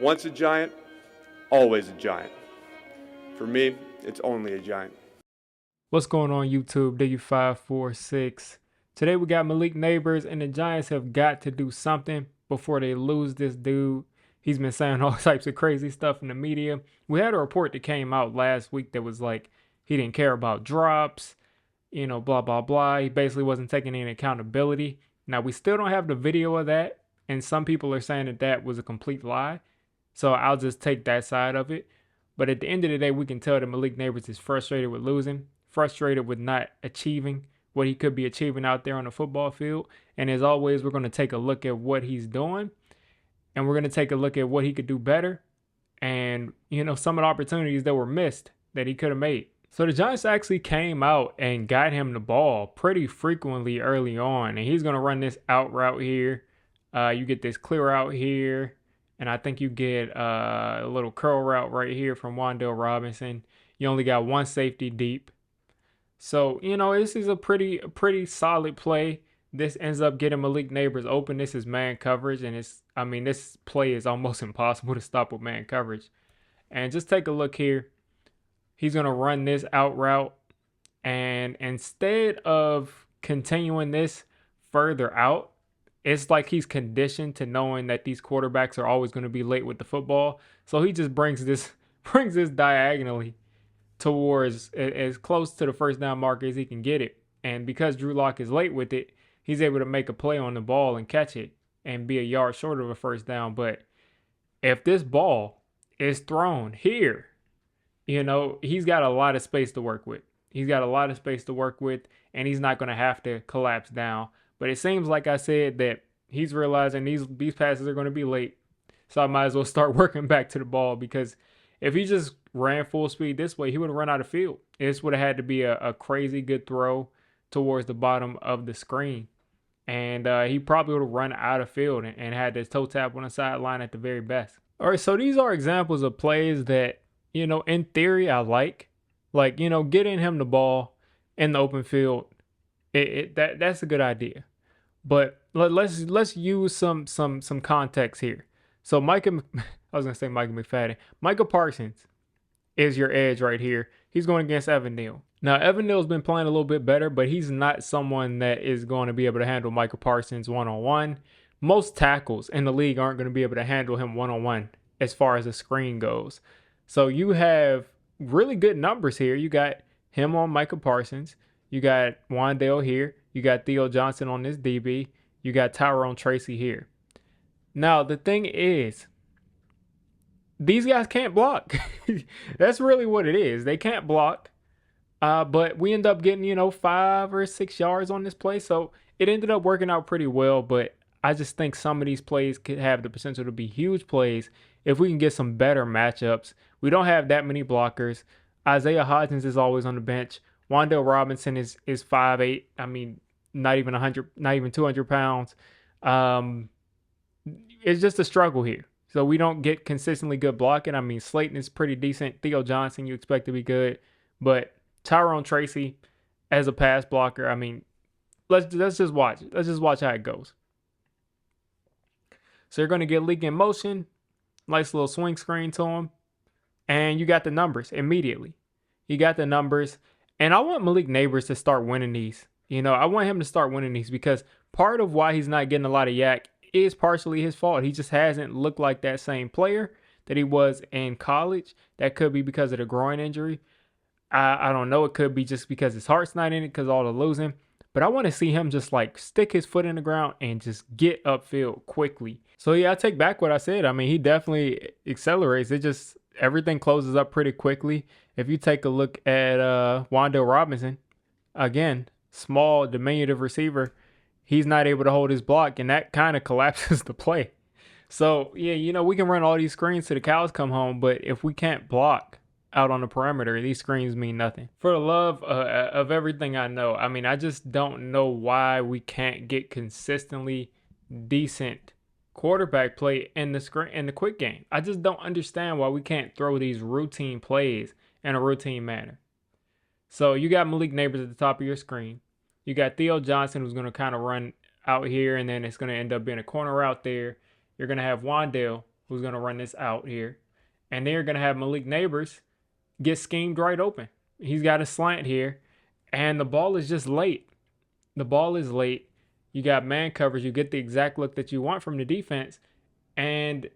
Once a giant, always a giant. For me, it's only a giant. What's going on YouTube, W546? Today we got Malik Nabers, and the Giants have got to do something before they lose this dude. He's been saying all types of crazy stuff in the media. We had a report that came out last week that was like he didn't care about drops, blah, blah, blah. He basically wasn't taking any accountability. Now, we still don't have the video of that, and some people are saying that that was a complete lie. So I'll just take that side of it. But at the end of the day, we can tell that Malik Nabers is frustrated with losing, frustrated with not achieving what he could be achieving out there on the football field. And as always, we're going to take a look at what he's doing, and we're going to take a look at what he could do better and, some of the opportunities that were missed that he could have made. So the Giants actually came out and got him the ball pretty frequently early on, and he's going to run this out route here. You get this clear out here, and I think you get a little curl route right here from Wan'Dale Robinson. You only got one safety deep. So, this is a pretty solid play. This ends up getting Malik Nabers open. This is man coverage, and this play is almost impossible to stop with man coverage. And just take a look here. He's going to run this out route, and instead of continuing this further out, it's like he's conditioned to knowing that these quarterbacks are always going to be late with the football. So he just brings this diagonally towards as close to the first down marker as he can get it. And because Drew Lock is late with it, he's able to make a play on the ball and catch it and be a yard short of a first down. But if this ball is thrown here, he's got a lot of space to work with. And he's not going to have to collapse down. But it seems like I said that he's realizing these passes are going to be late. So I might as well start working back to the ball, because if he just ran full speed this way, he would have run out of field. This would have had to be a crazy good throw towards the bottom of the screen. And he probably would have run out of field and had this toe tap on the sideline at the very best. All right, so these are examples of plays that, in theory, I like. Like, getting him the ball in the open field, that's a good idea. But let's use some context here. So Micah McFadden. Micah Parsons is your edge right here. He's going against Evan Neal. Now, Evan Neal's been playing a little bit better, but he's not someone that is going to be able to handle Micah Parsons one-on-one. Most tackles in the league aren't going to be able to handle him one-on-one as far as the screen goes. So you have really good numbers here. You got him on Micah Parsons. You got Wan'Dale here. You got Theo Johnson on this DB. You got Tyrone Tracy here. Now, the thing is, these guys can't block. That's really what it is. They can't block. But we end up getting, 5 or 6 yards on this play. So it ended up working out pretty well. But I just think some of these plays could have the potential to be huge plays if we can get some better matchups. We don't have that many blockers. Isaiah Hodgins is always on the bench. Wan'Dale Robinson is 5'8". Not even 200 pounds. It's just a struggle here. So we don't get consistently good blocking. Slayton is pretty decent. Theo Johnson, you expect to be good. But Tyrone Tracy as a pass blocker, let's just watch it. Let's just watch how it goes. So you're going to get leak in motion. Nice little swing screen to him. And you got the numbers immediately. And I want Malik Nabers to start winning these. I want him to start winning these, because part of why he's not getting a lot of yak is partially his fault. He just hasn't looked like that same player that he was in college. That could be because of the groin injury. I don't know. It could be just because his heart's not in it because of all the losing. But I want to see him just stick his foot in the ground and just get upfield quickly. So yeah, I take back what I said. He definitely accelerates. Everything closes up pretty quickly. If you take a look at Wan'Dale Robinson, again, small, diminutive receiver, he's not able to hold his block, and that kind of collapses the play. So, yeah, we can run all these screens till the cows come home, but if we can't block out on the perimeter, these screens mean nothing. For the love of everything I know, I just don't know why we can't get consistently decent quarterback play in the quick game. I just don't understand why we can't throw these routine plays in a routine manner. So you got Malik Nabers at the top of your screen. You got Theo Johnson, who's going to kind of run out here, and then it's going to end up being a corner out there. You're going to have Wan'Dale who's going to run this out here. And they're going to have Malik Nabers get schemed right open. He's got a slant here, and the ball is just late. The ball is late. You got man coverage. You get the exact look that you want from the defense, and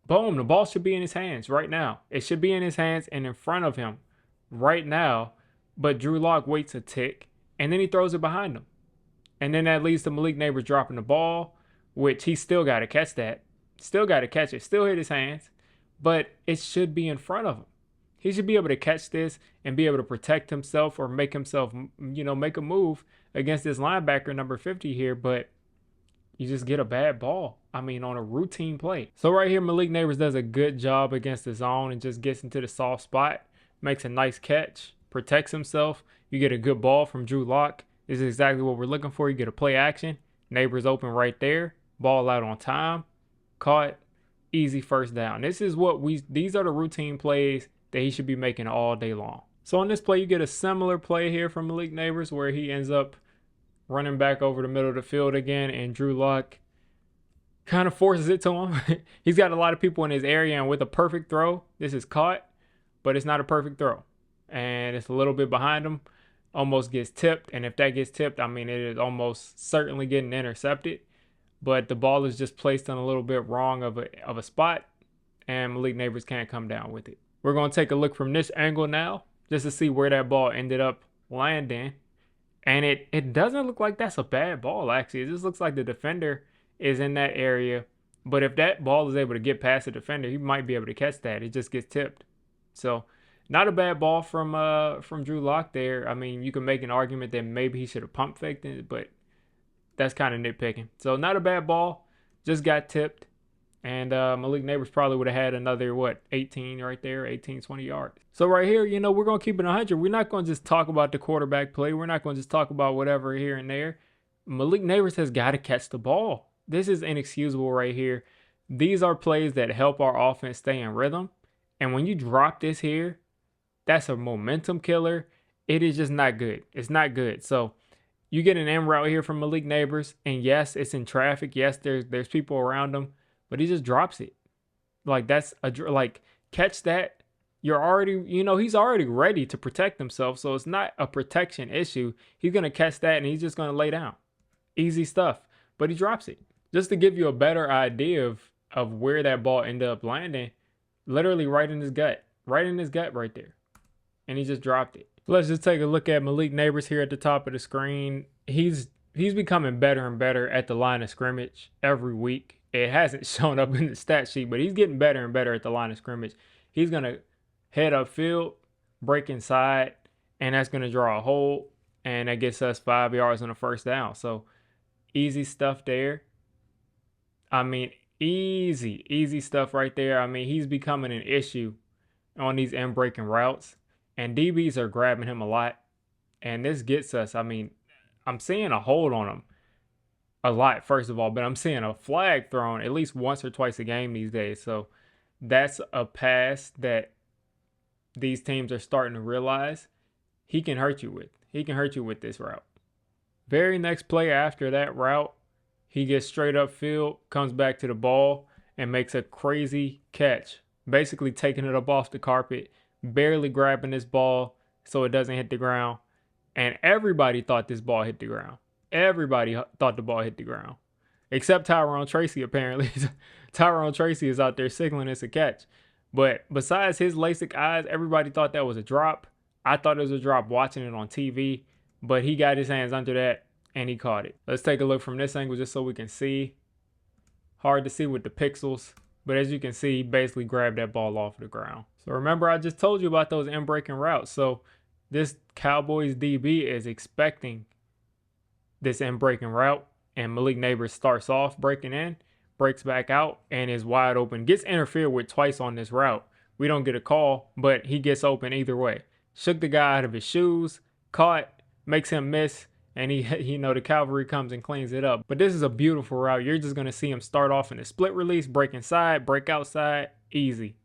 boom, the ball should be in his hands right now. It should be in his hands and in front of him right now, but Drew Lock waits a tick, and then he throws it behind him. And then that leads to Malik Nabers dropping the ball, which he still got to catch that. Still got to catch it. Still hit his hands, but it should be in front of him. He should be able to catch this and be able to protect himself or make himself, make a move against this linebacker number 50 here, but you just get a bad ball. I mean, on a routine play. So right here, Malik Nabers does a good job against the zone and just gets into the soft spot, makes a nice catch, protects himself. You get a good ball from Drew Lock. This is exactly what we're looking for. You get a play action. Nabers open right there. Ball out on time. Caught. Easy first down. These are the routine plays that he should be making all day long. So on this play, you get a similar play here from Malik Nabers where he ends up running back over the middle of the field again, and Drew Lock kind of forces it to him. He's got a lot of people in his area, and with a perfect throw, this is caught, but it's not a perfect throw. And it's a little bit behind him, almost gets tipped, and if that gets tipped, I mean, it is almost certainly getting intercepted, but the ball is just placed on a little bit wrong of a spot, and Malik Nabers can't come down with it. We're going to take a look from this angle now, just to see where that ball ended up landing. And it doesn't look like that's a bad ball, actually. It just looks like the defender is in that area. But if that ball is able to get past the defender, he might be able to catch that. It just gets tipped. So not a bad ball from Drew Lock there. I mean, you can make an argument that maybe he should have pump faked it, but that's kind of nitpicking. So not a bad ball, just got tipped. And Malik Nabers probably would have had another, 18 right there, 18, 20 yards. So right here, we're going to keep it 100. We're not going to just talk about the quarterback play. We're not going to just talk about whatever here and there. Malik Nabers has got to catch the ball. This is inexcusable right here. These are plays that help our offense stay in rhythm. And when you drop this here, that's a momentum killer. It is just not good. It's not good. So you get an end route here from Malik Nabers. And yes, it's in traffic. Yes, there's people around him. But he just drops it. Catch that. You're already, he's already ready to protect himself. So it's not a protection issue. He's going to catch that and he's just going to lay down. Easy stuff. But he drops it. Just to give you a better idea of where that ball ended up landing, literally right in his gut. Right in his gut right there. And he just dropped it. Let's just take a look at Malik Nabers here at the top of the screen. He's becoming better and better at the line of scrimmage every week. It hasn't shown up in the stat sheet, but he's getting better and better at the line of scrimmage. He's going to head upfield, break inside, and that's going to draw a hold, and that gets us 5 yards on the first down. So easy stuff there. I mean, easy stuff right there. I mean, he's becoming an issue on these end breaking routes, and DBs are grabbing him a lot, and this gets us. I mean, I'm seeing a hold on him a lot, first of all, but I'm seeing a flag thrown at least once or twice a game these days. So that's a pass that these teams are starting to realize he can hurt you with. He can hurt you with this route. Very next play after that route, he gets straight upfield, comes back to the ball, and makes a crazy catch. Basically taking it up off the carpet, barely grabbing this ball so it doesn't hit the ground. And everybody thought this ball hit the ground. Everybody thought the ball hit the ground. Except Tyrone Tracy, apparently. Tyrone Tracy is out there signaling it's a catch. But besides his LASIK eyes, everybody thought that was a drop. I thought it was a drop watching it on TV. But he got his hands under that, and he caught it. Let's take a look from this angle just so we can see. Hard to see with the pixels. But as you can see, he basically grabbed that ball off the ground. So remember, I just told you about those in-breaking routes. So this Cowboys DB is expecting this in-breaking route, and Malik Nabers starts off breaking in, breaks back out, and is wide open. Gets interfered with twice on this route. We don't get a call, but he gets open either way. Shook the guy out of his shoes, caught, makes him miss, and the cavalry comes and cleans it up. But this is a beautiful route. You're just going to see him start off in a split release, break inside, break outside, easy.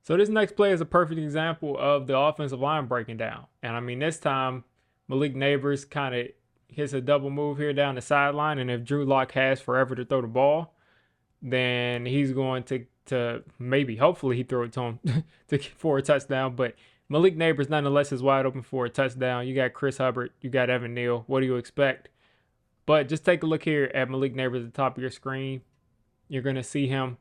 So this next play is a perfect example of the offensive line breaking down. And I mean, this time, Malik Nabers kind of hits a double move here down the sideline, and if Drew Lock has forever to throw the ball, then he's going to maybe, hopefully he throw it to him for a touchdown. But Malik Nabers nonetheless is wide open for a touchdown. You got Chris Hubbard, you got Evan Neal. What do you expect? But just take a look here at Malik Nabers at the top of your screen. You're going to see him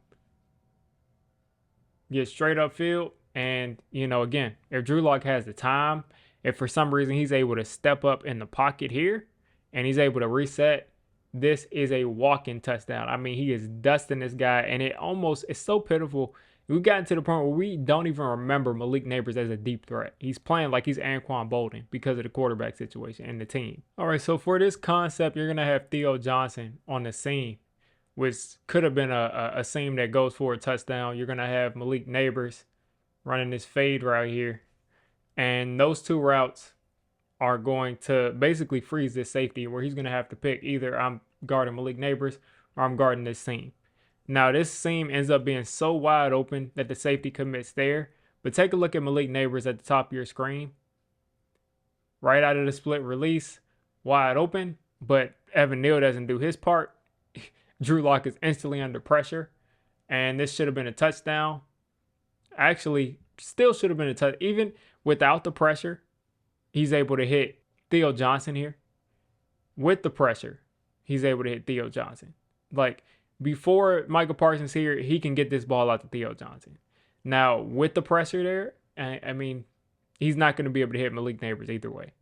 get straight upfield. And, again, if Drew Lock has the time, if for some reason he's able to step up in the pocket here and he's able to reset, this is a walk-in touchdown. I mean, he is dusting this guy, and it's so pitiful. We've gotten to the point where we don't even remember Malik Nabers as a deep threat. He's playing like he's Anquan Bolden because of the quarterback situation and the team. All right, so for this concept, you're going to have Theo Johnson on the seam, which could have been a seam that goes for a touchdown. You're going to have Malik Nabers running this fade route here. And those two routes are going to basically freeze this safety where he's going to have to pick either I'm guarding Malik Nabers or I'm guarding this seam. Now, this seam ends up being so wide open that the safety commits there. But take a look at Malik Nabers at the top of your screen. Right out of the split release, wide open. But Evan Neal doesn't do his part. Drew Lock is instantly under pressure. And this should have been a touchdown. Actually, still should have been a touchdown. Even without the pressure, he's able to hit Theo Johnson here. With the pressure, he's able to hit Theo Johnson. Like, before Michael Parsons here, he can get this ball out to Theo Johnson. Now, with the pressure there, I mean, he's not going to be able to hit Malik Nabers either way.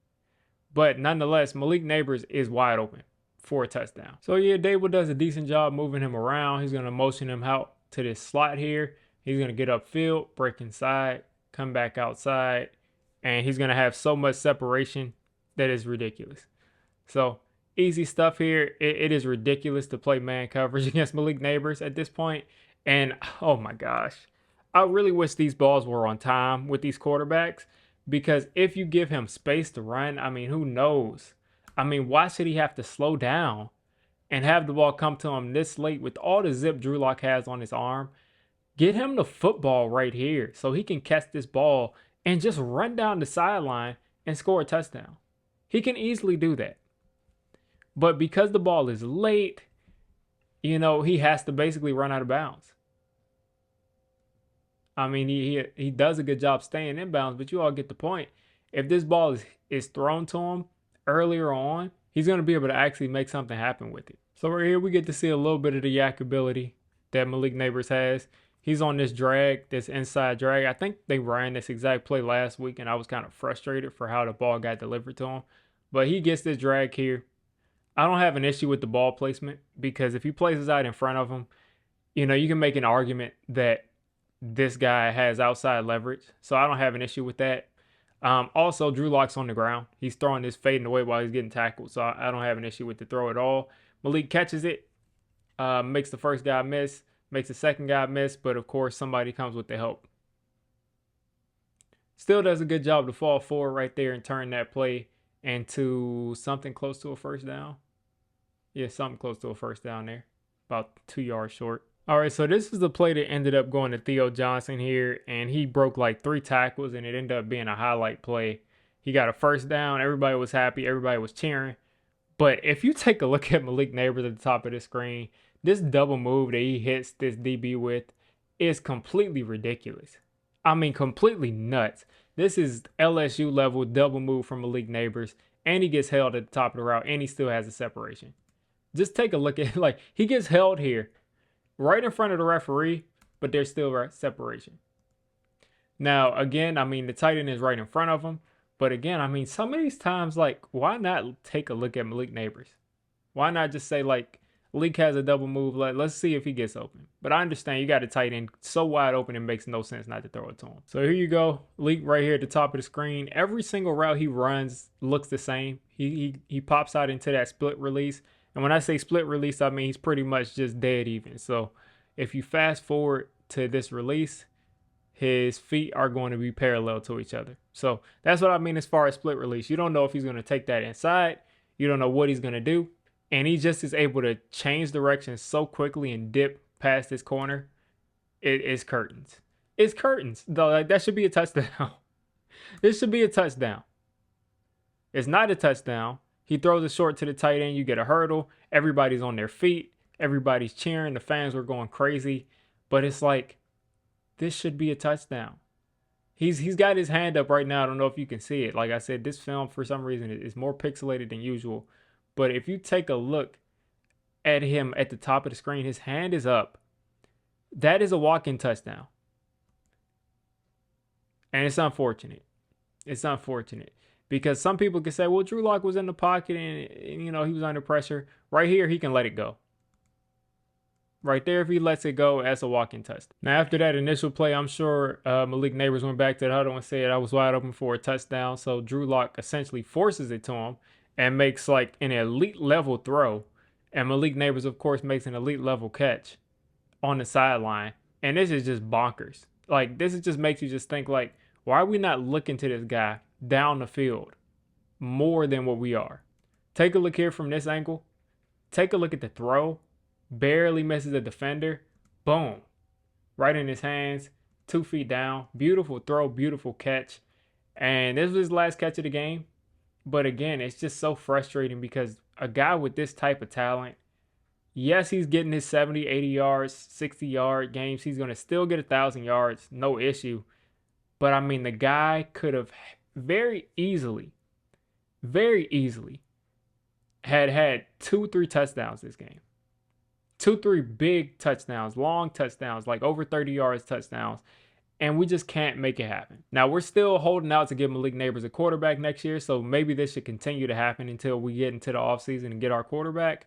But nonetheless, Malik Nabers is wide open for a touchdown. So, yeah, Dable does a decent job moving him around. He's going to motion him out to this slot here. He's going to get upfield, break inside, come back outside, and he's going to have so much separation that is ridiculous. So, easy stuff here. It is ridiculous to play man coverage against Malik Nabers at this point. And, oh my gosh, I really wish these balls were on time with these quarterbacks, because if you give him space to run, I mean, who knows? I mean, why should he have to slow down and have the ball come to him this late with all the zip Drew Lock has on his arm? Get him the football right here so he can catch this ball and just run down the sideline and score a touchdown. He can easily do that. But because the ball is late, he has to basically run out of bounds. I mean, he does a good job staying in bounds, but you all get the point. If this ball is thrown to him earlier on, he's going to be able to actually make something happen with it. So right here, we get to see a little bit of the yak ability that Malik Nabers has. He's on this drag, this inside drag. I think they ran this exact play last week, and I was kind of frustrated for how the ball got delivered to him. But he gets this drag here. I don't have an issue with the ball placement, because if he places out in front of him, you can make an argument that this guy has outside leverage. So I don't have an issue with that. Also, Drew Lock's on the ground. He's throwing this fading away while he's getting tackled. So I don't have an issue with the throw at all. Malik catches it, makes the first guy miss. Makes the second guy miss, but of course somebody comes with the help. Still does a good job to fall forward right there and turn that play into something close to a first down. Yeah, something close to a first down there. About 2 yards short. All right, so this is the play that ended up going to Theo Johnson here, and he broke like 3 tackles, and it ended up being a highlight play. He got a first down. Everybody was happy. Everybody was cheering. But if you take a look at Malik Nabers at the top of the screen, this double move that he hits this DB with is completely ridiculous. I mean, completely nuts. This is LSU level double move from Malik Nabers, and he gets held at the top of the route, and he still has a separation. Just take a look at it. He gets held here right in front of the referee, but there's still separation. Now, again, I mean, the tight end is right in front of him. But again, I mean, some of these times, why not take a look at Malik Nabers? Why not just say, Malik has a double move. Let's see if he gets open. But I understand you got a tight end so wide open, it makes no sense not to throw it to him. So here you go. Malik right here at the top of the screen. Every single route he runs looks the same. He pops out into that split release. And when I say split release, I mean he's pretty much just dead even. So if you fast forward to this release, his feet are going to be parallel to each other. So that's what I mean as far as split release. You don't know if he's going to take that inside. You don't know what he's going to do. And he just is able to change direction so quickly and dip past this corner. It's curtains. It's curtains. That should be a touchdown. This should be a touchdown. It's not a touchdown. He throws it short to the tight end. You get a hurdle. Everybody's on their feet. Everybody's cheering. The fans were going crazy. But it's like, this should be a touchdown. He's got his hand up right now. I don't know if you can see it. Like I said, this film for some reason is more pixelated than usual. But if you take a look at him at the top of the screen, his hand is up. That is a walk-in touchdown. And it's unfortunate. It's unfortunate. Because some people can say, well, Drew Lock was in the pocket and he was under pressure. Right here, he can let it go. Right there, if he lets it go, that's a walk-in touchdown. Now, after that initial play, I'm sure Malik Nabers went back to the huddle and said, I was wide open for a touchdown. So Drew Lock essentially forces it to him and makes like an elite level throw. And Malik Nabers, of course, makes an elite level catch on the sideline. And this is just bonkers. Like, this just makes you just think, like, why are we not looking to this guy down the field more than what we are? Take a look here from this angle. Take a look at the throw. Barely misses a defender. Boom. Right in his hands. 2 feet down. Beautiful throw. Beautiful catch. And this was his last catch of the game. But again, it's just so frustrating because a guy with this type of talent, yes, he's getting his 70, 80 yards, 60-yard games. He's going to still get 1,000 yards. No issue. But, I mean, the guy could have very easily had 2-3 touchdowns this game. 2-3 big touchdowns, long touchdowns, like over 30 yards touchdowns. And we just can't make it happen. Now, we're still holding out to give Malik Nabers a quarterback next year. So maybe this should continue to happen until we get into the offseason and get our quarterback.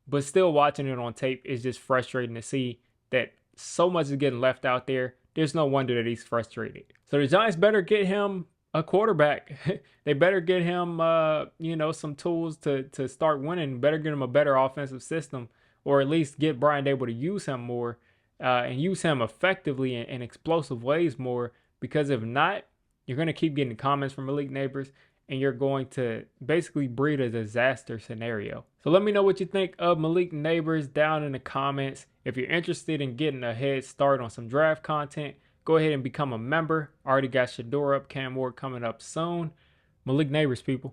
But still watching it on tape is just frustrating to see that so much is getting left out there. There's no wonder that he's frustrated. So the Giants better get him a quarterback. They better get him, some tools to start winning. Better get him a better offensive system, or at least get Brian Dable to use him more and use him effectively in explosive ways more. Because if not, you're going to keep getting comments from Malik Nabers, and you're going to basically breed a disaster scenario. So let me know what you think of Malik Nabers down in the comments. If you're interested in getting a head start on some draft content, go ahead and become a member. Already got Shador up, Cam Ward coming up soon. Malik Nabers, people.